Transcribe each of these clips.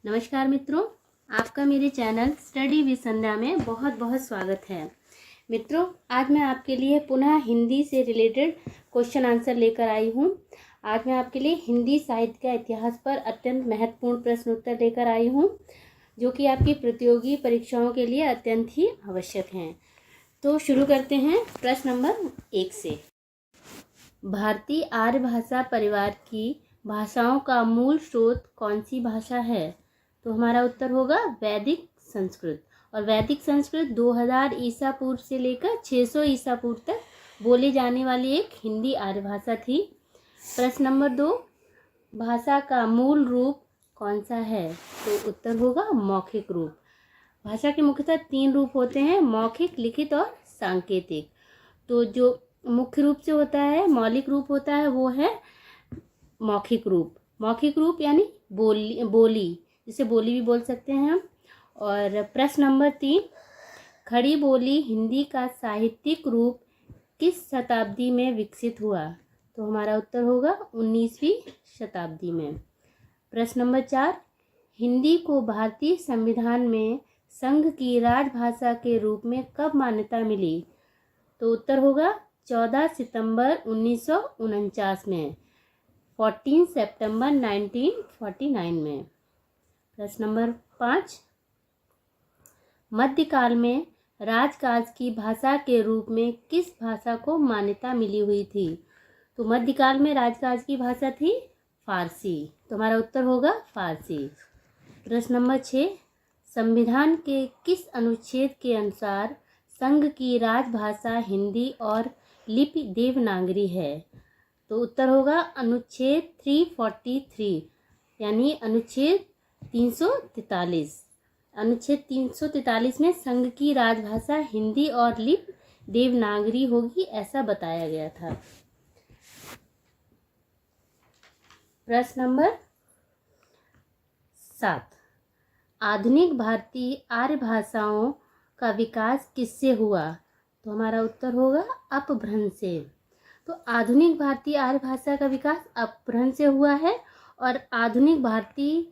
नमस्कार मित्रों, आपका मेरे चैनल स्टडी विद संध्या में बहुत बहुत स्वागत है। मित्रों, आज मैं आपके लिए पुनः हिंदी से रिलेटेड क्वेश्चन आंसर लेकर आई हूँ। आज मैं आपके लिए हिंदी साहित्य का इतिहास पर अत्यंत महत्वपूर्ण प्रश्न उत्तर लेकर आई हूँ, जो कि आपकी प्रतियोगी परीक्षाओं के लिए अत्यंत ही आवश्यक हैं। तो शुरू करते हैं प्रश्न नंबर 1 से। भारतीय आर्य भाषा परिवार की भाषाओं का मूल स्रोत कौन सी भाषा है? तो हमारा उत्तर होगा वैदिक संस्कृत। और वैदिक संस्कृत 2000 ईसा पूर्व से लेकर 600 ईसा पूर्व तक बोली जाने वाली एक हिंदी आर्य भाषा थी। प्रश्न नंबर 2, भाषा का मूल रूप कौन सा है? तो उत्तर होगा मौखिक रूप। भाषा के मुख्यतः 3 रूप होते हैं, मौखिक, लिखित और सांकेतिक। तो जो मुख्य रूप से होता है, मौलिक रूप होता है, वो है मौखिक रूप। मौखिक रूप यानी बोली, जिसे बोली भी बोल सकते हैं हम। और प्रश्न नंबर 3, खड़ी बोली हिंदी का साहित्यिक रूप किस शताब्दी में विकसित हुआ? तो हमारा उत्तर होगा 19वीं शताब्दी में। प्रश्न नंबर 4, हिंदी को भारतीय संविधान में संघ की राजभाषा के रूप में कब मान्यता मिली? तो उत्तर होगा 14 सितंबर 1949 में, 14 सितंबर 1949 में। प्रश्न नंबर 5, मध्यकाल में राजकाज की भाषा के रूप में किस भाषा को मान्यता मिली हुई थी? तो मध्यकाल में राजकाज की भाषा थी फारसी। तो हमारा उत्तर होगा फारसी। प्रश्न नंबर 6, संविधान के किस अनुच्छेद के अनुसार संघ की राजभाषा हिंदी और लिपि देवनागरी है? तो उत्तर होगा अनुच्छेद 343 यानी अनुच्छेद 343। अनुच्छेद 343 में संघ की राजभाषा हिंदी और लिपि देवनागरी होगी, ऐसा बताया गया था। प्रश्न नंबर 7, आधुनिक भारतीय आर्य भाषाओं का विकास किससे हुआ? तो हमारा उत्तर होगा अपभ्रंश से। तो आधुनिक भारतीय आर्य भाषा का विकास अपभ्रंश से हुआ है। और आधुनिक भारतीय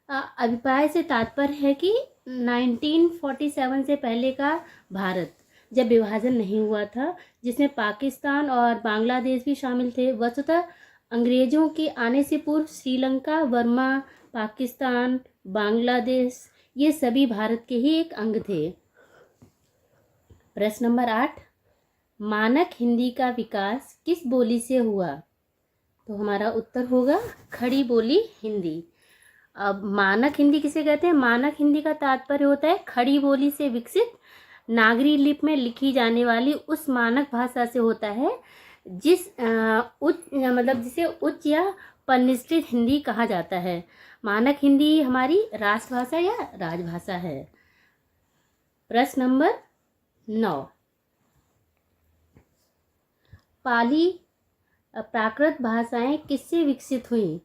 अभिप्राय से तात्पर्य है कि 1947 से पहले का भारत, जब विभाजन नहीं हुआ था, जिसमें पाकिस्तान और बांग्लादेश भी शामिल थे। वस्तुतः अंग्रेजों के आने से पूर्व श्रीलंका, बर्मा, पाकिस्तान, बांग्लादेश ये सभी भारत के ही एक अंग थे। प्रश्न नंबर 8, मानक हिंदी का विकास किस बोली से हुआ? तो हमारा उत्तर होगा खड़ी बोली हिंदी। अब मानक हिंदी किसे कहते हैं? मानक हिंदी का तात्पर्य होता है खड़ी बोली से विकसित नागरी लिपि में लिखी जाने वाली उस मानक भाषा से होता है जिसे उच्च या परिष्कृत हिंदी कहा जाता है। मानक हिंदी हमारी राष्ट्रभाषा या राजभाषा है। प्रश्न नंबर 9, पाली प्राकृत भाषाएं किससे विकसित हुई?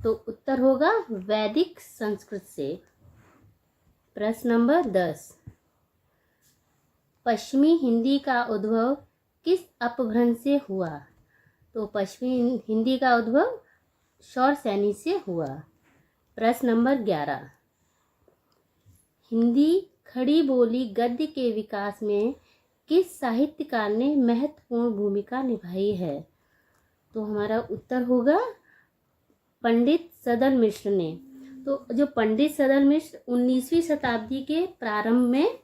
तो उत्तर होगा वैदिक संस्कृत से। प्रश्न नंबर 10, पश्चिमी हिंदी का उद्भव किस अपभ्रंश से हुआ? तो पश्चिमी हिंदी का उद्भव शौरसेनी से हुआ। प्रश्न नंबर 11, हिंदी खड़ी बोली गद्य के विकास में किस साहित्यकार ने महत्वपूर्ण भूमिका निभाई है? तो हमारा उत्तर होगा पंडित सदन मिश्र ने। तो जो पंडित सदन मिश्र 19वीं शताब्दी के प्रारंभ में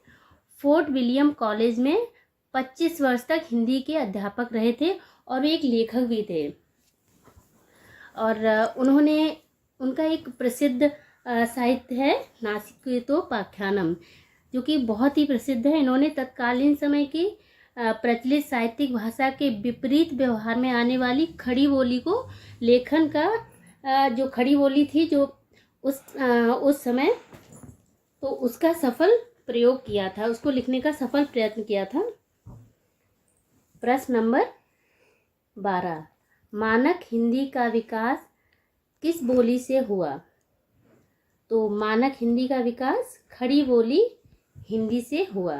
फोर्ट विलियम कॉलेज में 25 वर्ष तक हिंदी के अध्यापक रहे थे और वे एक लेखक भी थे। और उनका एक प्रसिद्ध साहित्य है नासिकेतोपाख्यानम, जो कि बहुत ही प्रसिद्ध है। इन्होंने तत्कालीन समय की प्रचलित साहित्यिक भाषा के विपरीत व्यवहार में आने वाली खड़ी बोली को लेखन का जो खड़ी बोली थी जो उस समय, तो उसका सफल प्रयोग किया था, उसको लिखने का सफल प्रयत्न किया था। प्रश्न नंबर 12, मानक हिंदी का विकास किस बोली से हुआ? तो मानक हिंदी का विकास खड़ी बोली हिंदी से हुआ।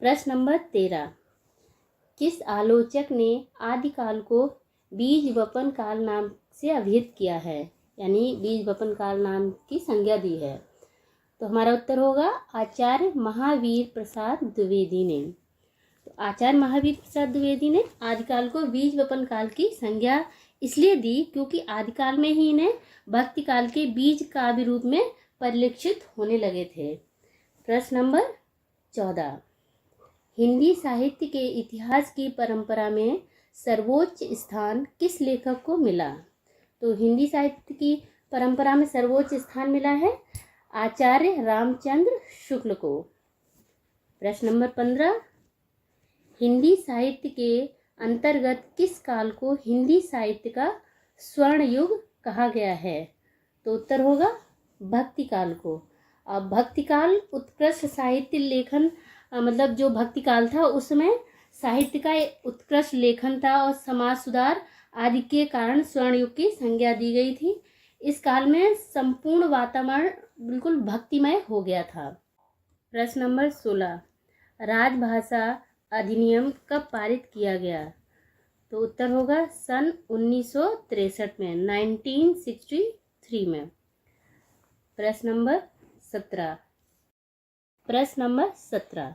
प्रश्न नंबर 13, किस आलोचक ने आदिकाल को बीज वपन काल नाम से अभिहित किया है, यानी बीज वपन काल नाम की संज्ञा दी है? तो हमारा उत्तर होगा आचार्य महावीर प्रसाद द्विवेदी ने। तो आचार्य महावीर प्रसाद द्विवेदी ने आदिकाल को बीज वपन काल की संज्ञा इसलिए दी क्योंकि आदिकाल में ही इन्हें भक्ति काल के बीज काव्य रूप में परिलक्षित होने लगे थे। प्रश्न नंबर 14, हिंदी साहित्य के इतिहास की परंपरा में सर्वोच्च स्थान किस लेखक को मिला? तो हिंदी साहित्य की परंपरा में सर्वोच्च स्थान मिला है आचार्य रामचंद्र शुक्ल को। प्रश्न नंबर 15, हिंदी साहित्य के अंतर्गत किस काल को हिंदी साहित्य का स्वर्ण युग कहा गया है? तो उत्तर होगा भक्ति काल को। अब भक्ति काल उत्कृष्ट साहित्य लेखन मतलब जो भक्ति काल था उसमें साहित्य का उत्कृष्ट लेखन था और समाज सुधार आदि के कारण स्वर्ण युग की संज्ञा दी गई थी। इस काल में संपूर्ण वातावरण बिल्कुल भक्तिमय हो गया था। प्रश्न नंबर 16, राजभाषा अधिनियम कब पारित किया गया? तो उत्तर होगा सन 1963 में, 1963 में। प्रश्न नंबर 17,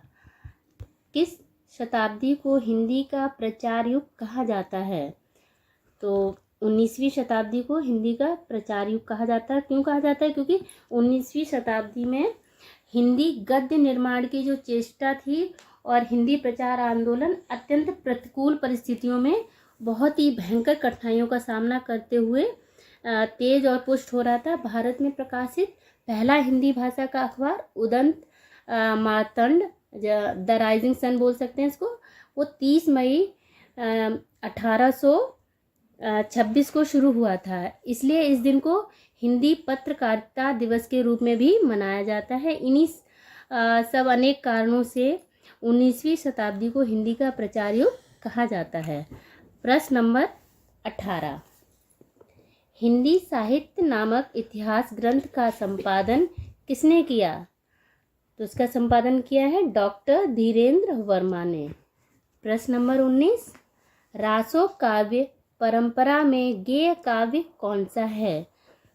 किस शताब्दी को हिंदी का प्रचार युग कहा जाता है? तो 19वीं शताब्दी को हिंदी का प्रचार युग कहा जाता है। क्यों कहा जाता है? क्योंकि 19वीं शताब्दी में हिंदी गद्य निर्माण की जो चेष्टा थी और हिंदी प्रचार आंदोलन अत्यंत प्रतिकूल परिस्थितियों में बहुत ही भयंकर कठिनाइयों का सामना करते हुए तेज और पुष्ट हो रहा था। भारत में प्रकाशित पहला हिंदी भाषा का अखबार Udant Martand, the rising sun बोल सकते हैं इसको, वो 30 मई 1826 को शुरू हुआ था। इसलिए इस दिन को हिंदी पत्रकारिता दिवस के रूप में भी मनाया जाता है। इन्हीं सब अनेक कारणों से 19वीं शताब्दी को हिंदी का प्रचार युग कहा जाता है। प्रश्न नंबर 18, हिंदी साहित्य नामक इतिहास ग्रंथ का संपादन किसने किया? तो इसका संपादन किया है डॉक्टर धीरेन्द्र वर्मा ने। प्रश्न नंबर 19, रासो काव्य परंपरा में गेय काव्य कौन सा है?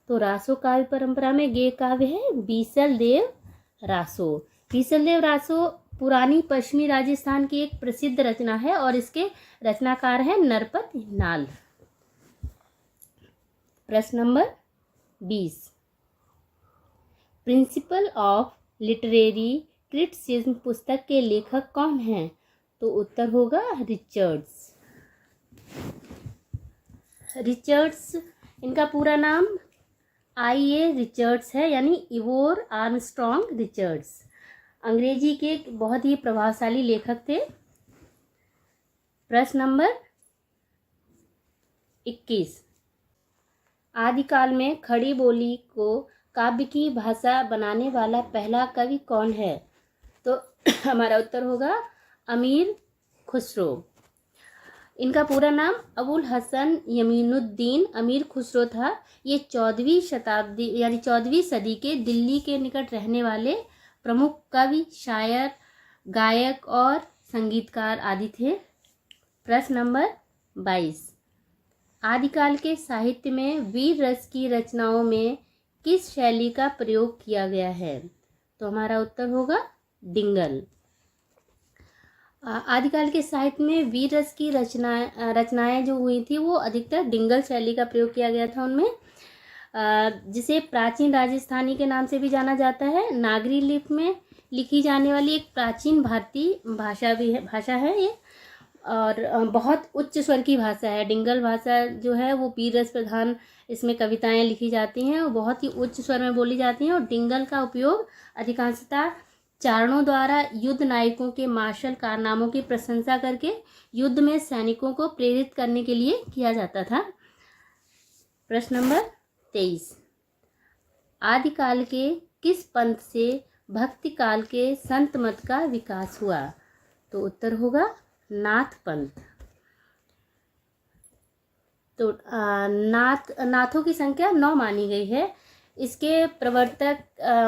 तो रासो काव्य परंपरा में गेय काव्य है बीसल देव रासो। बीसल देव रासो पुरानी पश्चिमी राजस्थान की एक प्रसिद्ध रचना है और इसके रचनाकार हैं नरपत नाल। प्रश्न number 20, principle of literary criticism पुस्तक के लेखक कौन हैं? तो उत्तर होगा रिचर्ड्स। इनका पूरा नाम I.A. रिचर्ड्स है, यानी इवोर आर्मस्ट्रॉन्ग रिचर्ड्स। अंग्रेजी के एक बहुत ही प्रभावशाली लेखक थे। प्रश्न नंबर 21, आदिकाल में खड़ी बोली को काव्य की भाषा बनाने वाला पहला कवि कौन है? तो हमारा उत्तर होगा अमीर खुसरो। इनका पूरा नाम अबुल हसन यमीनुद्दीन अमीर खुसरो था। ये 14वीं शताब्दी यानी 14वीं सदी के दिल्ली के निकट रहने वाले प्रमुख कवि, शायर, गायक और संगीतकार आदि थे। प्रश्न नंबर 22, आदिकाल के साहित्य में वीर रस की रचनाओं में किस शैली का प्रयोग किया गया है? तो हमारा उत्तर होगा डिंगल। आदिकाल के साहित्य में वीर रस की रचनाएं जो हुई थी वो अधिकतर डिंगल शैली का प्रयोग किया गया था उनमें, जिसे प्राचीन राजस्थानी के नाम से भी जाना जाता है। नागरी लिपि में लिखी जाने वाली एक प्राचीन भारतीय भाषा है ये, और बहुत उच्च स्वर की भाषा है। डिंगल भाषा जो है वो वीर रस प्रधान, इसमें कविताएं लिखी जाती हैं और बहुत ही उच्च स्वर में बोली जाती हैं। और डिंगल का उपयोग अधिकांशतः चारणों द्वारा युद्ध नायकों के मार्शल कारनामों की प्रशंसा करके युद्ध में सैनिकों को प्रेरित करने के लिए किया जाता था। प्रश्न नंबर 23, आदिकाल के किस पंथ से भक्ति काल के संत मत का विकास हुआ? तो उत्तर होगा नाथ पंथ। तो नाथों की संख्या 9 मानी गई है। इसके प्रवर्तक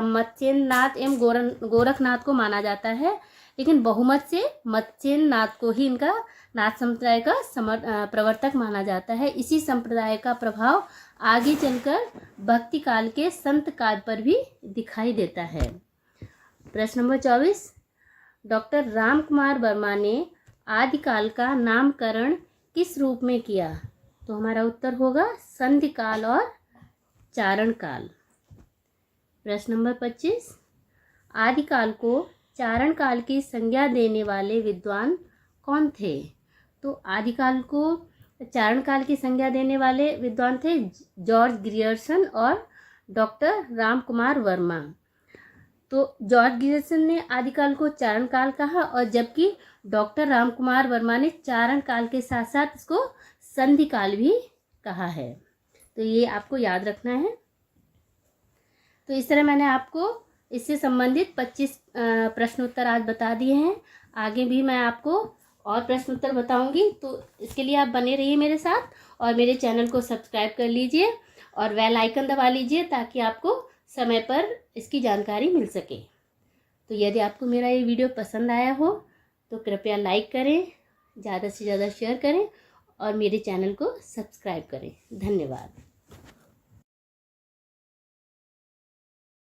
मत्स्येंद्र नाथ एवं गोरखनाथ को माना जाता है। लेकिन बहुमत से मत्स्येन नाथ को ही इनका नाथ संप्रदाय का प्रवर्तक माना जाता है। इसी संप्रदाय का प्रभाव आगे चलकर भक्ति काल के संत काल पर भी दिखाई देता है। प्रश्न नंबर 24, डॉक्टर राम कुमार वर्मा ने आदिकाल का नामकरण किस रूप में किया? तो हमारा उत्तर होगा संधि काल और चारण काल। प्रश्न नंबर 25, आदिकाल को चारण काल की संज्ञा देने वाले विद्वान कौन थे? तो आदिकाल को चारण काल की संज्ञा देने वाले विद्वान थे जॉर्ज ग्रियर्सन और डॉक्टर राम कुमार वर्मा। तो जॉर्ज ग्रियर्सन ने आदिकाल को चारण काल कहा और जबकि डॉक्टर राम कुमार वर्मा ने चारण काल के साथ साथ इसको संधि काल भी कहा है। तो ये आपको याद रखना है। तो इस तरह मैंने आपको इससे संबंधित 25 प्रश्न उत्तर आज बता दिए हैं। आगे भी मैं आपको और प्रश्न उत्तर बताऊंगी, तो इसके लिए आप बने रहिए मेरे साथ और मेरे चैनल को सब्सक्राइब कर लीजिए और बेल आइकन दबा लीजिए ताकि आपको समय पर इसकी जानकारी मिल सके। तो यदि आपको मेरा ये वीडियो पसंद आया हो तो कृपया लाइक करें, ज़्यादा से ज़्यादा शेयर करें और मेरे चैनल को सब्सक्राइब करें। धन्यवाद।